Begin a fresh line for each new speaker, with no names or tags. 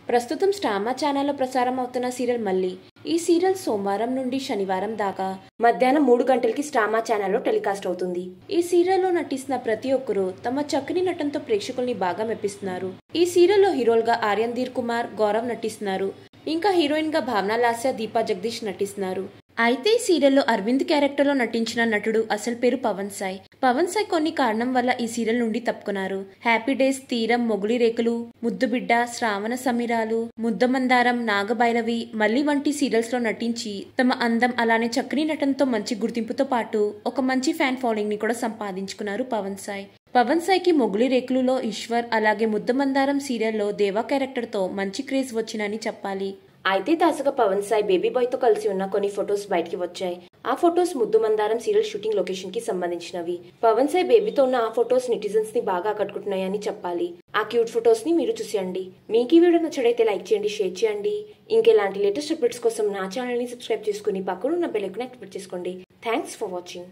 ప్రస్తుతం స్టామా ఛానల్లో ప్రసారం అవుతున్న సీరియల్ మళ్ళీ. ఈ సీరియల్ సోమవారం నుండి శనివారం దాకా మధ్యాహ్నం 3 గంటలకి స్టామా ఛానల్లో టెలికాస్ట్ అవుతుంది. ఈ సీరియల్లో నటిస్తున్న ప్రతి ఒక్కరూ తమ చక్కని నటనతో ప్రేక్షకుల్ని బాగా మెప్పిస్తున్నారు. ఈ సీరియల్లో హీరోలుగా ఆర్యన్ ధీర్ కుమార్, గౌరవ్ నటిస్తున్నారు. ఇంకా హీరోయిన్ గా భావన లాస్య, దీపా జగదీష్ నటిస్తున్నారు. అయితే ఈ సీరియల్లో అరవింద్ క్యారెక్టర్ లో నటించిన నటుడు అసలు పేరు పవన్ సాయి. పవన్ సాయి కొన్ని కారణం వల్ల ఈ సీరియల్ నుండి తప్పుకున్నారు. హ్యాపీ డేస్, తీరం, మొగులి రేకులు, ముద్దుబిడ్డ, శ్రావణ సమీరాలు, ముద్దమందారం, నాగభైరవి, మల్లి వంటి సీరియల్స్ లో నటించి తమ అందం అలానే చక్కని నటనతో మంచి గుర్తింపుతో పాటు ఒక మంచి ఫ్యాన్ ఫాలోయింగ్ ని కూడా సంపాదించుకున్నారు పవన్ సాయి. పవన్ సాయికి మొగులి రేకులులో ఈశ్వర్, అలాగే ముద్దమందారం సీరియల్లో దేవా క్యారెక్టర్ తో మంచి క్రేజ్ వచ్చినని చెప్పాలి. అయితే తాజాగా పవన్ సాయి బేబీ బాయ్ తో కలిసి ఉన్న కొన్ని ఫొటోస్ బయటికి వచ్చాయి. ఆ ఫొటోస్ ముద్దుమందారం సీరియల్ షూటింగ్ లొకేషన్ కి సంబంధించినవి. పవన్ సాయి బేబీతో ఉన్న ఆ ఫొటోస్ నెటిజన్స్ ని బాగా ఆకట్టుకుంటున్నాయని చెప్పాలి. ఆ క్యూట్ ఫొటోస్ ని మీరు చూసేయండి. మీకు ఈ వీడియో నచ్చడైతే లైక్ చేయండి, షేర్ చేయండి. ఇంకెలాంటి లేటెస్ట్ అప్డేట్స్ కోసం నా ఛానల్ ని సబ్స్క్రైబ్ చేసుకుని పక్కన ఉన్న బెల్ ఐకాన్ యాక్టివేట్ చేసుకోండి. Thanks for watching.